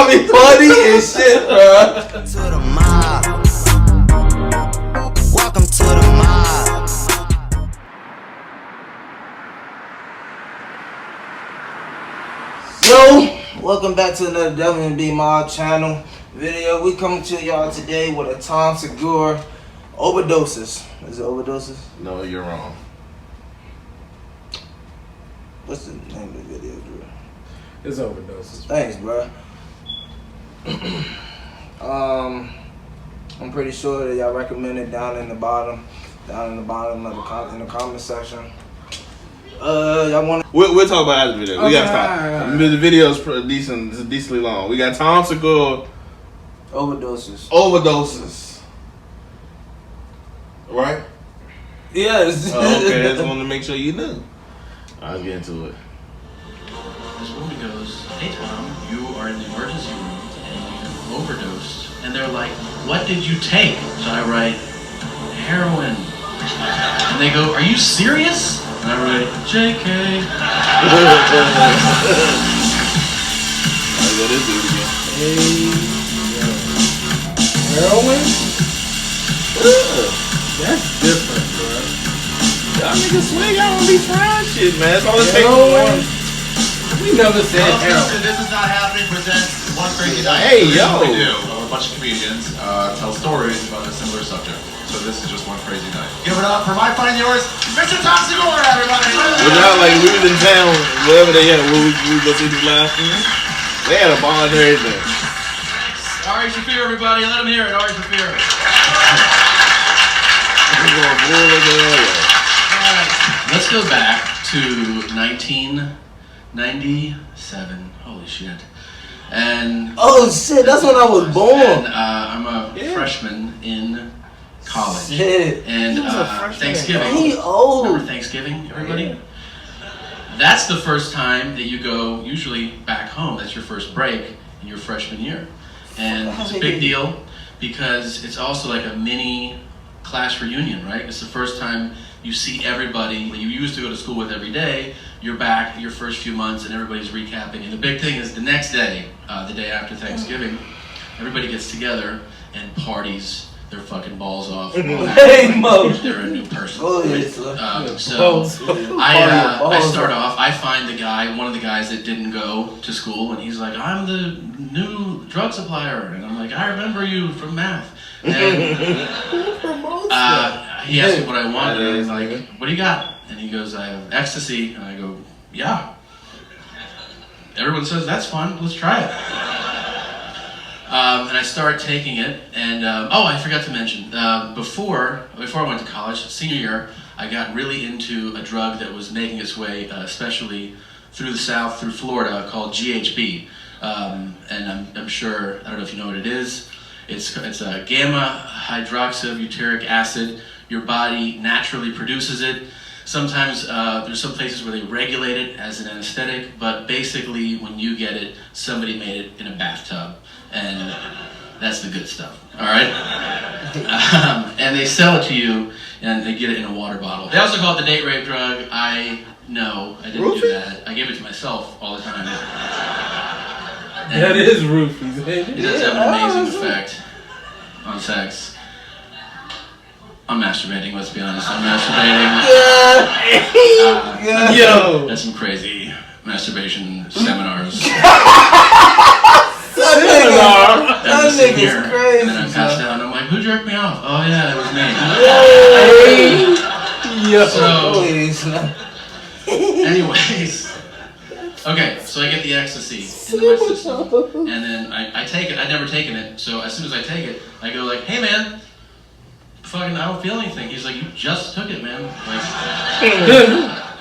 call me funny and shit, bro. To the mob. Welcome to the mob. Yo, welcome back to another WB Mob channel video. We coming to y'all today with a Tom Segura Overdoses. Is it Overdoses? No, you're wrong. What's the name of the video, Drew? It's Overdoses. Thanks, bro. I'm pretty sure that y'all recommend it down in the bottom of in the comment section. Y'all want? We'll talk about after the video. We Okay, gotta stop. right. The video's decently long. We got Tom Segura Overdoses. Overdoses. Right? Yes. Oh, okay, I just wanted to make sure you knew. I'll get into it. This woman goes, "Hey Tom, you are in the emergency room and you've overdosed." And they're like, "What did you take?" So I write, "Heroin." And they go, "Are you serious?" And I write, "JK." Alright, what is it again? Heroin? Yeah. That's different, bro. Y'all niggas swear y'all don't be trying shit, man. That's all it takes. Heroin? We never said heroin. This Is Not Happening presents One Crazy Night. Hey, So this is yo. what we do. A bunch of comedians tell stories about a similar subject. So this is just One Crazy Night. Give it up for my friend yours, Mr. Tom Segura, everybody. But now, like, we was in town, wherever they had, we go see this live. They had a bar and everything. Ari Shafir, everybody, let them hear it. Ari Shafir. Let's go back to 1997. Holy shit. And Oh shit, that's when I was born. And, I'm a freshman in college. Shit. And Thanksgiving. He old. Remember Thanksgiving, everybody? That's the first time that you go, usually back home. That's your first break in your freshman year. And it's a big deal because it's also like a mini class reunion, right? It's the first time you see everybody you used to go to school with every day. You're back your first few months and everybody's recapping. And the big thing is the next day, the day after Thanksgiving, everybody gets together and parties their fucking balls off. Hey, Mo. They're a new person. Oh, right? yes, sir. So I start off, I find the guy, one of the guys that didn't go to school, and he's like, "I'm the new drug supplier." And I'm like, "I remember you from math." And he asked me what I wanted, and I was like, "What do you got?" And he goes, "I have ecstasy." And I go, "Yeah." Everyone says, "That's fun, let's try it." And I started taking it, and I forgot to mention, before I went to college, senior year, I got really into a drug that was making its way, especially through the South, through Florida, called GHB. And I'm sure, I don't know if you know what it is. It's a gamma hydroxybutyric acid. Your body naturally produces it. Sometimes there's some places where they regulate it as an anesthetic, but basically when you get it, somebody made it in a bathtub. And that's the good stuff, all right? And they sell it to you, and they get it in a water bottle. They also call it the date rape drug. I know, I didn't do that. I give it to myself all the time. That is roofies, It baby. does have an amazing effect on sex. I'm masturbating, let's be honest. I'm masturbating. Yo! That's some crazy masturbation seminars. That That nigga's crazy. And then I passed out and I'm like, "Who jerked me off?" "Oh yeah, it was me." Yo! So, anyways. Okay, so I get the ecstasy into my system. And then I take it. I'd never taken it. So as soon as I take it, I go like, "Hey man, fucking I don't feel anything." He's like, "You just took it, man." Like,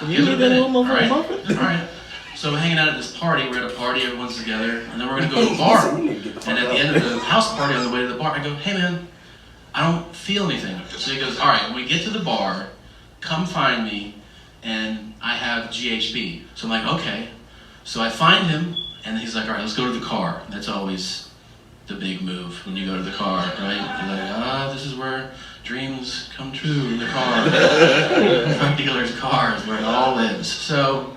give it a minute. Alright. So we're hanging out at this party. We're at a party, everyone's together, and then we're gonna go to a bar. And at the end of the house party, on the way to the bar, I go, "Hey man, I don't feel anything." So he goes, "Alright, when we get to the bar, come find me, and I have GHB." So I'm like, "Okay." So I find him, and he's like, "Alright, let's go to the car." That's always the big move when you go to the car, right? You're like, this is where dreams come true in the car. Drug dealer's car is where it all lives. So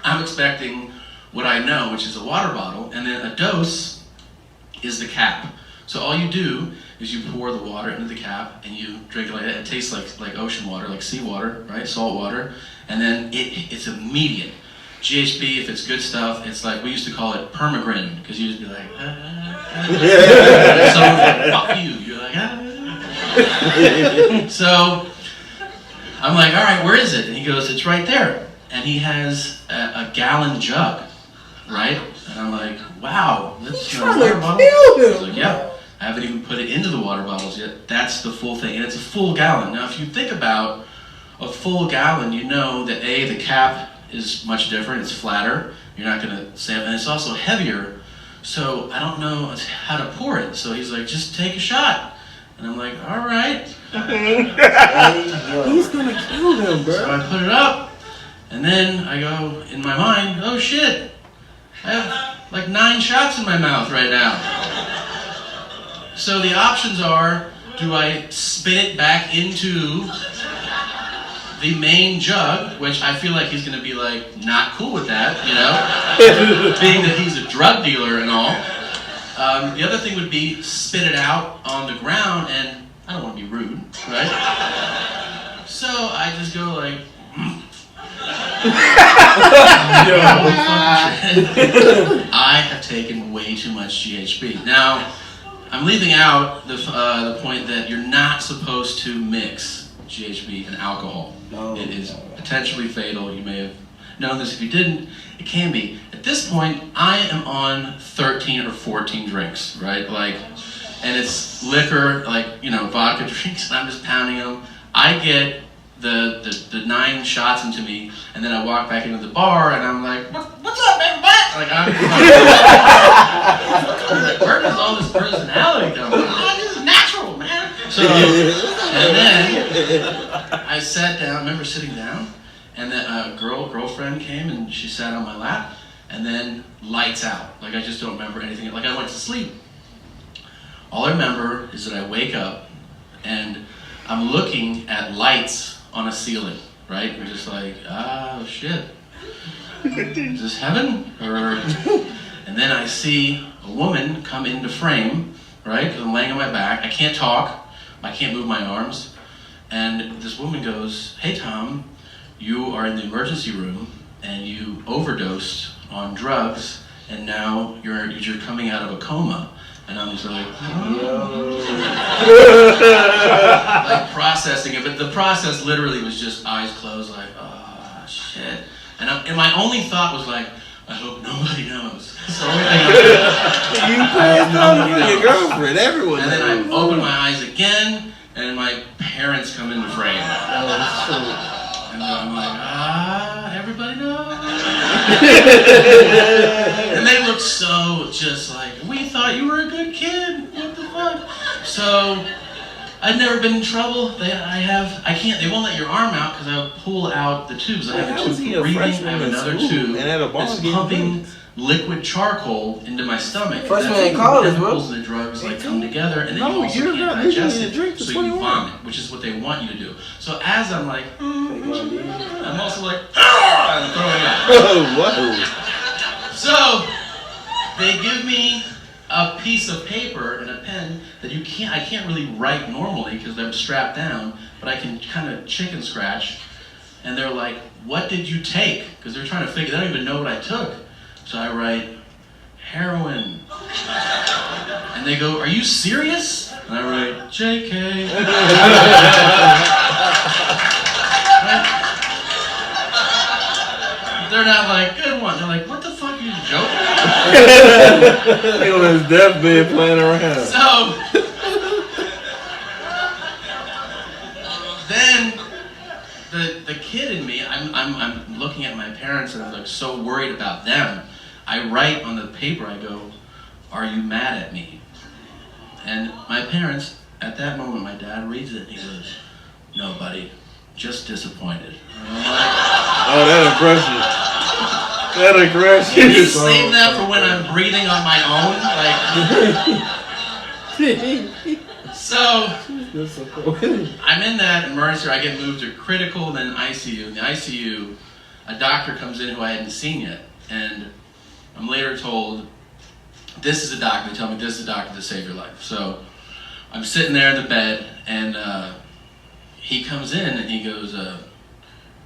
I'm expecting what I know, which is a water bottle, and then a dose is the cap. So all you do is you pour the water into the cap and you drink it like that. It tastes like ocean water, like seawater, right? Salt water. And then it's immediate. GHB, if it's good stuff, it's like, we used to call it permagrin, because you used to be like, someone's like, fuck you. You're like, So I'm like, all right, where is it? And he goes, it's right there. And he has a gallon jug, right? And I'm like, wow, that's a water bottle? He's like, yeah. I haven't even put it into the water bottles yet. That's the full thing, and it's a full gallon. Now, if you think about a full gallon, you know that A, the cap is much different. It's flatter. You're not going to save, and it's also heavier. So I don't know how to pour it. So he's like, just take a shot. And I'm like, all right. He's gonna kill him, bro. So I put it up, and then I go in my mind, oh shit, I have like 9 shots in my mouth right now. So the options are, do I spit it back into the main jug, which I feel like he's going to be like, not cool with that, you know, being that he's a drug dealer and all. The other thing would be spit it out on the ground, and I don't want to be rude, right? So I just go like, I have taken way too much GHB. Now, I'm leaving out the point that you're not supposed to mix GHB and alcohol. No. It is potentially fatal. You may have known this. If you didn't, it can be. At this point, I am on 13 or 14 drinks, right? Like, and it's liquor, like, you know, vodka drinks, and I'm just pounding them. I get the 9 shots into me, and then I walk back into the bar, and I'm like, what's up, everybody? Like, I'm like, where does all this personality come from? Oh, this is natural, man. So, and then I sat down, I remember sitting down, and then a girlfriend came, and she sat on my lap, and then lights out. Like, I just don't remember anything. Like, I went to sleep. All I remember is that I wake up, and I'm looking at lights on a ceiling, right? We're just like, oh shit. Is this heaven? And then I see a woman come into frame, right? Because I'm laying on my back. I can't talk. I can't move my arms. And this woman goes, hey Tom, you are in the emergency room and you overdosed on drugs and now you're coming out of a coma. And I'm just like, like processing it, but the process literally was just eyes closed, like, oh shit. And my only thought was like, I hope nobody knows. That's the only thing I did. You passed on your girlfriend, everyone. And then I open my eyes again, and my parents come into frame. And I'm like, everybody knows. And they look so just like, we thought you were a good kid. What the fuck? So I've never been in trouble. They won't let your arm out because I'll pull out the tubes. I have a tube for breathing. I have another tube that's pumping liquid charcoal into my stomach. Freshman in college, bro. The drugs like come together, and then you also can't digest it, so you vomit, which is what they want you to do. So as I'm like, I'm also like, I'm throwing up. Whoa. So they give me a piece of paper and a pen that I can't really write normally because I'm strapped down, but I can kind of chicken scratch. And they're like, what did you take? Because they're trying to figure, they don't even know what I took. So I write, heroin. And they go, are you serious? And I write, JK. They're not like, good one. They're like, what the fuck, are you joking? He on his deathbed playing around. So, then the kid in me, I'm looking at my parents and I'm like so worried about them. I write on the paper, I go, are you mad at me? And my parents, at that moment, my dad reads it and he goes, no, buddy, just disappointed. And I'm like, Oh, that impression. That aggression. can you save that for when I'm breathing on my own? Like, so I'm in that emergency. I get moved to critical, then ICU. In the ICU, a doctor comes in who I hadn't seen yet, and I'm later told this is a doctor. They tell me this is a doctor to save your life. So I'm sitting there in the bed, and he comes in and he goes, "Are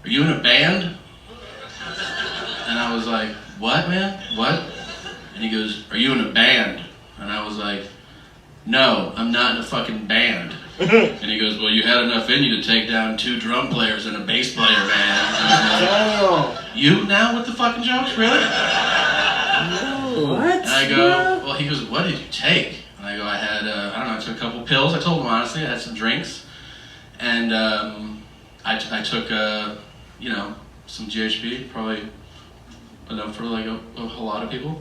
you in a band?" And I was like, "What, man? What?" And he goes, "Are you in a band?" And I was like, "No, I'm not in a fucking band." And he goes, "Well, you had enough in you to take down 2 drum players and a bass player, man." And I'm like, "You now with the fucking jokes, really?" What? And I go, "Well," he goes, "What did you take?" And I go, "I had, I don't know, I took a couple pills." I told him honestly, I had some drinks. And I took, you know, some GHB, probably enough for like a lot of people.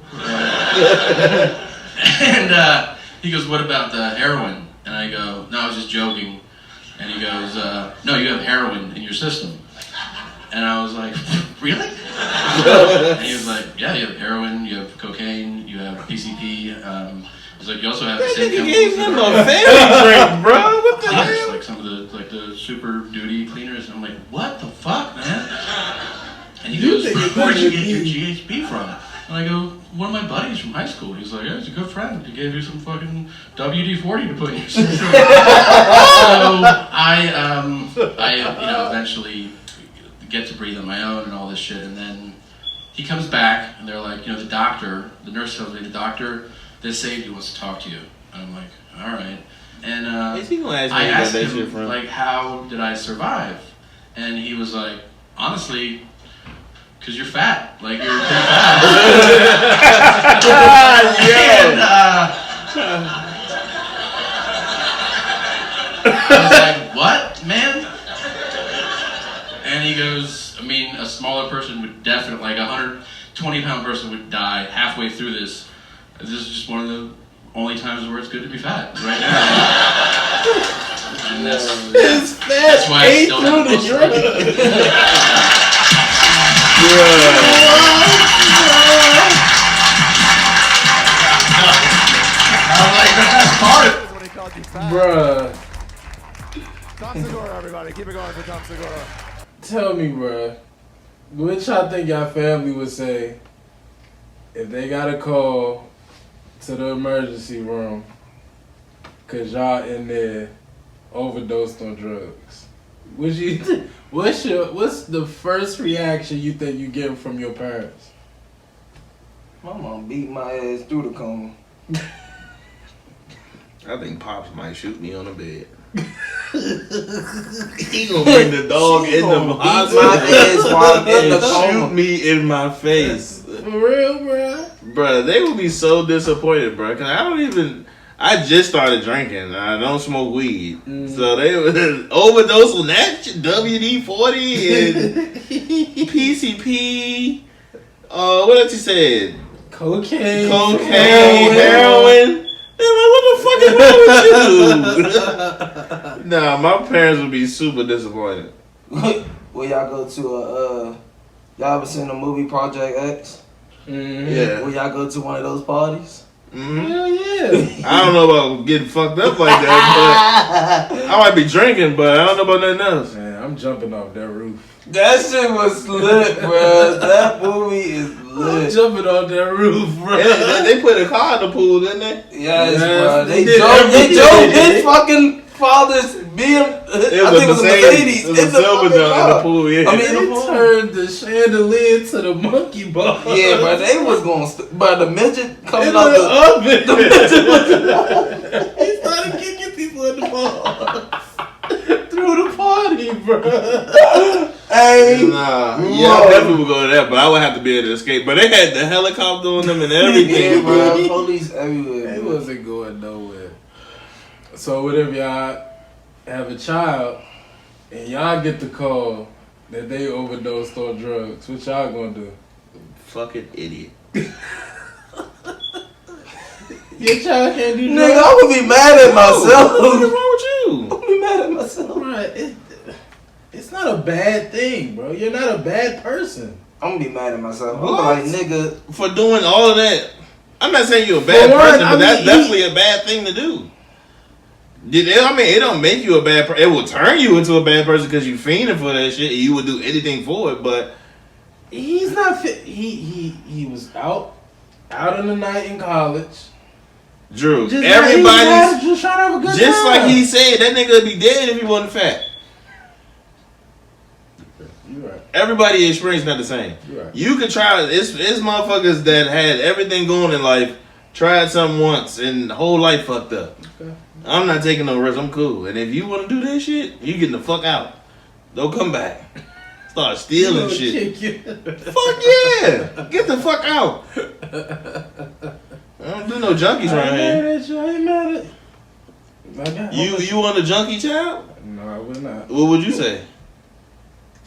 And he goes, "What about the heroin?" And I go, "No, I was just joking." And he goes, "No, you have heroin in your system." And I was like, "Really?" And he was like, "Yeah, you have heroin, you have cocaine, you have PCP. He's like, you also have the same chemicals." Gave him a family drink, bro. What the Yes, hell? like some of the super duty cleaners. And I'm like, "What the fuck, man?" And he goes, "Where'd you get your GHB from?" And I go, "One of my buddies from high school." He's like, "Yeah, he's a good friend. He gave you some fucking WD-40 to put in your system." So I you know, eventually get to breathe on my own and all this shit. And then he comes back and they're like, you know, the nurse tells me, "The doctor that saved you wants to talk to you." And I'm like, "All right." And Is he gonna ask me I about asked that shit him, from? like, how did I survive? And he was like, "Honestly, because you're fat. Like, you're pretty fat." And I was like, "What, man?" And he goes, "I mean, a smaller person would definitely, like a 120-pound person would die halfway through this. This is just one of the only times where it's good to be fat, right now." And that's why I still have most Bruh. Tom Segura, everybody. Keep it going for Tom Segura. Tell me, bruh. What y'all think y'all family would say if they got a call to the emergency room because y'all in there overdosed on drugs? What's the first reaction you think you get from your parents? My mom beat my ass through the coma. I think Pops might shoot me on the bed. He gonna bring the dog in the hospital. My ass while I'm in the and shoot coma. me in my face. For real, bruh? Bruh, they would be so disappointed, bruh. Cause I just started drinking. I don't smoke weed. So they would overdose on that shit, WD-40 and PCP. What else you said? Cocaine. Heroin. They're like, "What the fuck is wrong with you?" Nah, my parents would be super disappointed. Where y'all go to y'all ever seen the movie Project X? Mm-hmm. Yeah. Where y'all go to one of those parties? Mm-hmm. Hell yeah. I don't know about getting fucked up like that, but I might be drinking, but I don't know about nothing else. Man, I'm jumping off that roof. That shit was lit, bro. That movie is I'm lit. jumping off that roof, bro. They put a car in the pool, didn't they? Yes, Yes, bro. they They did drove everything. his fucking father's BM. I think it was a Mercedes. It was a silver dog in the pool, yeah. I mean, They turned the chandelier to the monkey bar. yeah, but they was going. But the midget coming In out the the. oven. He started kicking people in the balls. Through the party, bro. Hey, Nah, yeah, I definitely would go to that, but I would have to be able to escape. But they had the helicopter on them and yeah, everything, bro. Police everywhere. It bro. wasn't going nowhere. So what if y'all have a child and y'all get the call that they overdosed on drugs? What y'all gonna do? Fucking idiot. Your child can't do Nigga, drugs? I would be mad at What is myself. wrong with you? I would be mad at myself. Right, it's not a bad thing, bro. You're not a bad person. I'm gonna be mad at myself. I'm What? like, nigga. For doing all of that. I'm not saying you're a bad For one, person, I but that's mean, definitely a bad thing to do. I mean, it don't make you a bad person. It will turn you into a bad person because you fiending for that shit and you would do anything for it, but He's not fit. He was out out in the night in college. Drew, Just everybody's just trying to have a good just time. like he said, that nigga would be dead if he wasn't fat. You right. Everybody experience not the same. You right. You can try. It's motherfuckers that had everything going in life, tried something once, and the whole life fucked up. Okay. I'm not taking no risks. I'm cool. And if you want to do that shit, you getting the fuck out. Don't come back. Start stealing shit. Fuck yeah! Get the fuck out. I don't do no junkies around here. I ain't mad at you. You want a junkie child? No, I would not. What would you say?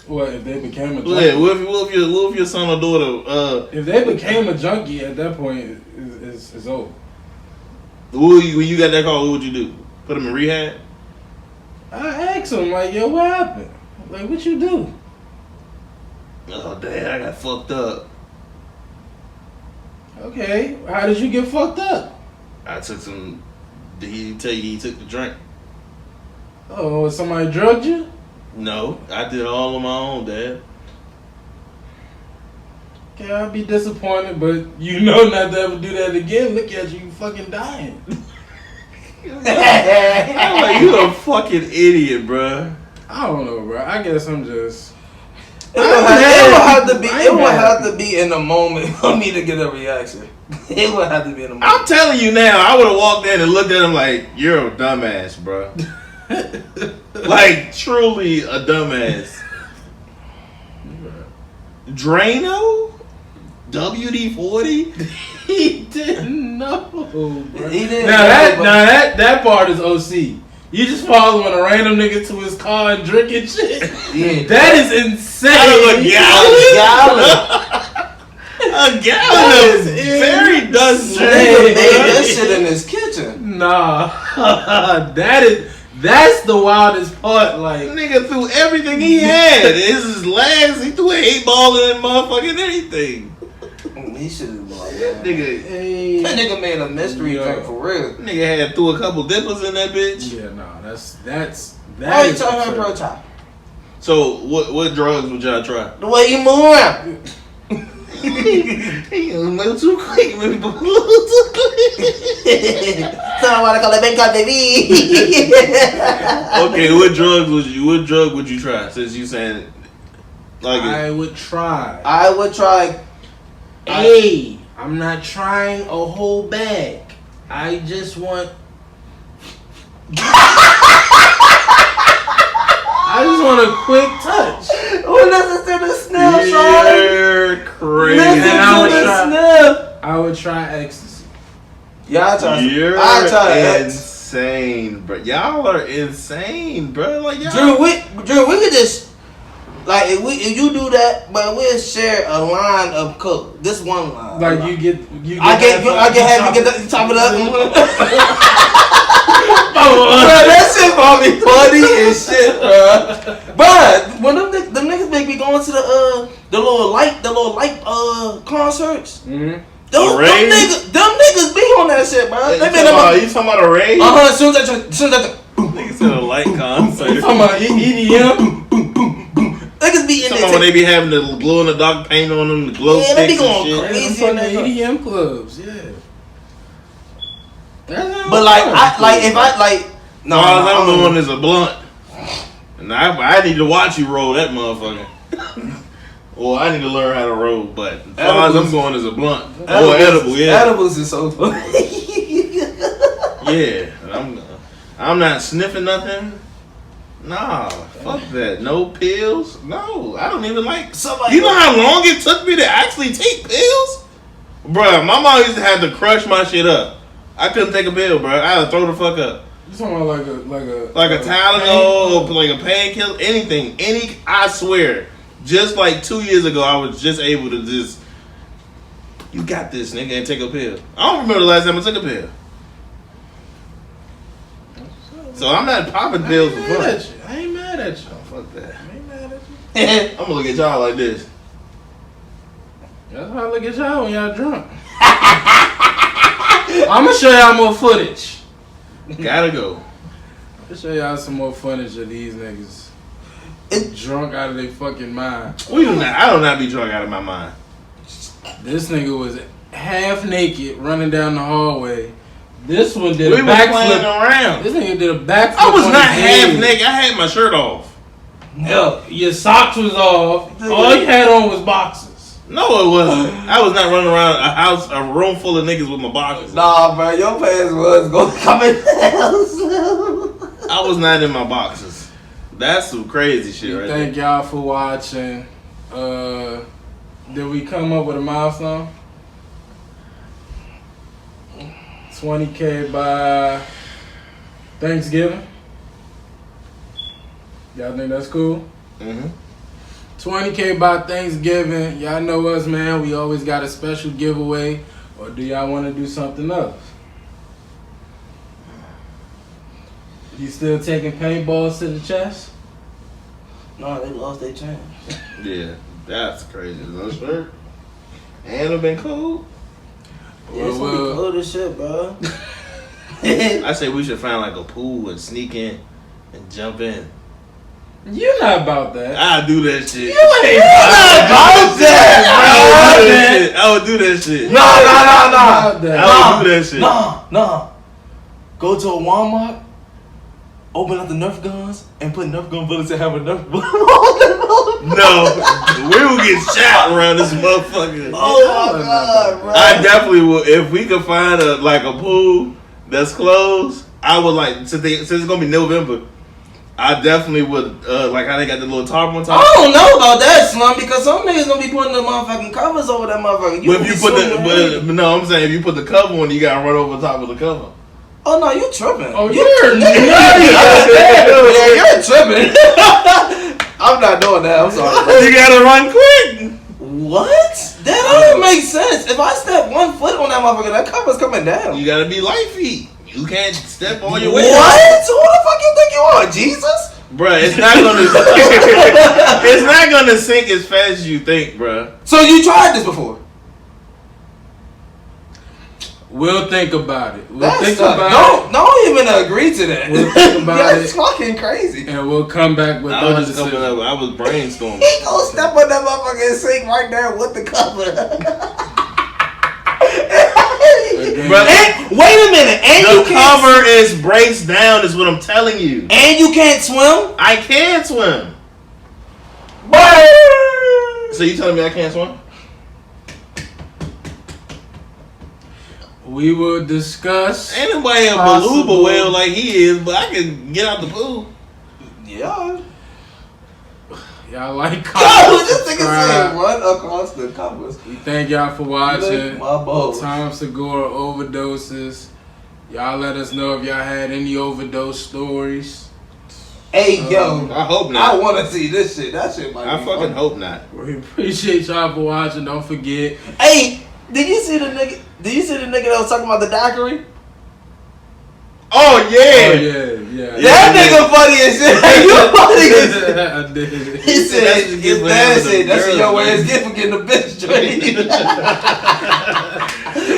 What if they became a junkie? Yeah, what if your son or daughter? If they became a junkie at that point, it's over. When you got that call, what would you do? Put them in rehab? I asked him like, yo, what happened? Like, what you do? Oh damn, I got fucked up. Okay, how did you get fucked up? I took some. Did he tell you he took the drink? Oh, somebody drugged you? No, I did it all on my own, Dad. Okay, I'll be disappointed, but you know not to ever do that again. Look at you fucking dying. I'm like, you a fucking idiot, bruh. I don't know, bro. I guess I'm just... It would have to be in the moment for me to get a reaction. It would have to be in the moment. I'm telling you now, I would have walked in and looked at him like, you're a dumbass, bruh. Like, truly a dumbass. Drano? WD-40? He didn't know, bro. He didn't that part is OC. You just following a random nigga to his car and drinking shit. Yeah. That is insane. A gallon of very dust Nigga drink. made that shit in his kitchen. Nah, that's the wildest part. Like, Nigga threw everything he had. His legs, he threw an 8-ball in that motherfucking anything. He should have been like that. Nigga, hey, That nigga made a mystery drink for real. nigga threw a couple dippers in that bitch. yeah, nah, that's Why you is talking absurd. about pro chop? So what drugs would y'all try? The way you move around. He move too quick, man. So I wanna call it bacon, baby. Okay, what drug would you try? Since you saying like I would try. I would try. Hey, I'm not trying a whole bag. I just want. I just want a quick touch. Who listens to the sniff, son? you're crazy. Listen And I would to the try- sniff. I would try ecstasy. Yeah, I try. You're I try that. insane, bro. Y'all are insane, bro. Like y'all. Drew, we could just like if you do that, but we'll share a line of coke. This one line. Like you get I get have you get the top it up. Oh, Bro, that shit probably funny as shit, bro. But when them niggas make me going to the little light concerts. Mm-hmm. Them niggas be on that shit, bro. They been You talking about a rave? as soon as I Niggas said a light concert. You talking about EDM? niggas be in Talking about when they be having the glow in the dark paint on them, the glow Yeah, they be sticks and going shit. crazy. Easy in the EDM clubs, yeah. But All I'm doing is a blunt. And I need to watch you roll that motherfucker. Well, I need to learn how to roll, but as far as I'm going is a blunt. Or edible, yeah. Edibles is so funny. Yeah. I'm not sniffing nothing. Nah, fuck that. No pills? No, I don't even like. You know how long it took me to actually take pills? Bruh, my mom used to have to crush my shit up. I couldn't take a pill, bruh. I had to throw the fuck up. You talking about Like a Tylenol, or like a painkiller, anything. I swear, just like 2 years ago, I was just able to just, you got this, nigga, and take a pill. I don't remember the last time I took a pill. So I'm not popping pills for fun. I ain't mad at you. Oh, fuck that. I ain't mad at you. I'm gonna look at y'all like this. That's how I look at y'all when y'all drunk. I'm gonna show y'all more footage. Gotta go. I'm gonna show y'all some more footage of these niggas drunk out of their fucking mind. I do not be drunk out of my mind. This nigga was half naked running down the hallway. This one did We a were playing backflip. around. This nigga did a backflip. I was on not his half head. naked. I had my shirt off. No, your socks was off. All you had on was boxers. No, it wasn't. I was not running around a room full of niggas with my boxers. Nah, bro, your pants was gonna come in hell. I was not in my boxers. That's some crazy shit right Thank y'all for watching. Did we come up with a milestone? 20K by Thanksgiving. Y'all think that's cool? Mm-hmm. 20K by Thanksgiving. Y'all know us, man. We always got a special giveaway. Or do y'all want to do something else? You still taking paintballs to the chest? No, they lost their chance. Yeah, that's crazy. No shirt. And it been cool. Yeah, it's gonna be cold as shit, bro. I say we should find like a pool and sneak in and jump in. You're not about that. I'll do that shit. You ain't about that, I would do that shit. Nah. I would do that shit. Nah. Go to a Walmart, open up the Nerf guns, and put Nerf gun bullets and have a Nerf bullet. No, we will get shot around this motherfucker. Oh my god, bro. I definitely will. If we could find a pool that's closed, I would like since it's gonna be November. I definitely would like how they got the little tarp on top. I don't know about that, Slum, because some niggas gonna be putting the motherfucking covers over that motherfucker. But if you put no, I'm saying if you put the cover on, you gotta run over the top of the cover. Oh no, you tripping. Oh, you're Yeah, you're tripping. I'm not doing that. I'm sorry. You gotta run quick. What? That doesn't make sense. If I step 1 foot on that motherfucker, that cover's coming down. You gotta be light feet. You can't step on your way. What? Who the fuck you think you are, Jesus? Bruh, it's not gonna it's not gonna sink as fast as you think, bruh. So you tried this before? We'll think about it. Don't even agree to that. We'll think about That's it. fucking crazy. And we'll come back with I other was just coming decisions. up. I was brainstorming. He gonna step on that motherfucker and sink right there with the cover. Bruh, Wait a minute, and the you can't cover is braced down, is what I'm telling you. and you can't swim. I can swim. So you telling me I can't swim? We will discuss. Ain't nobody a beluga whale like he is, but I can get out the pool. Yeah. Y'all like Yo, comments, this nigga subscribe. said run across the covers. We thank y'all for watching. My balls. Tom Segura Overdoses. Y'all let us know if y'all had any overdose stories. Hey, yo. I hope I not. want to see this shit. That shit might I be fucking fun. hope not. We appreciate y'all for watching. Don't forget. Hey, did you see the nigga that was talking about the daiquiri? Oh Oh, yeah. yeah. That nigga funny as shit. You funny as shit. I did. He said, That's what "It's you that get shit. That's for what your having ass the get for getting the bitch straight."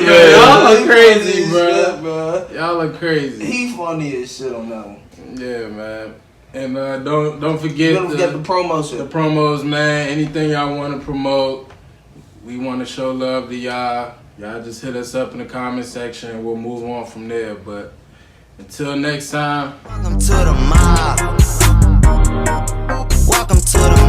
Y'all are He crazy, funny as bro. shit, bro. Y'all are crazy. He funny as shit on that one. Yeah, man. And don't forget Don't forget the promo shit. the promos, man. Anything y'all want to promote, we want to show love to y'all. Y'all just hit us up in the comment section. We'll move on from there. But until next time. Welcome to the mob. Welcome to the